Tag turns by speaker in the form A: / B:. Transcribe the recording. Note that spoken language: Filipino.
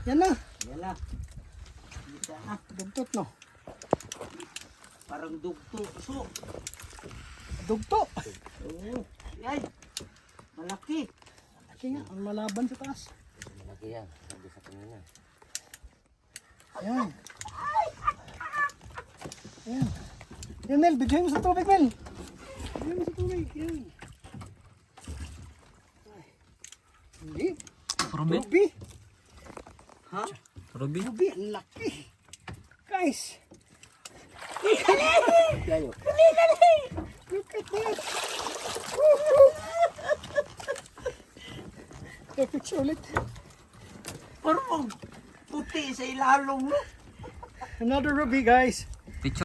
A: Yan na.
B: Yan na. Dito na.
A: Dugtot no.
B: Parang dugto. So.
A: Dugto.
B: Oo. Ay. Malaki.
A: Malaki nga. Ang malaban sa taas.
C: Malaki yan. Sabi sa kanina.
A: Ayan. Ayan. Yan Mel, bigyan mo sa tubig Mel. Bigyan mo sa tubig. Yan. Ay. Hindi. Ruby.
B: Ha?
C: Ruby?
A: Ruby, ang laki. Guys.
C: Layo.
A: Look at that. Woohoo. Picture ulit.
B: Parang puti sa ilalong.
A: Another ruby guys.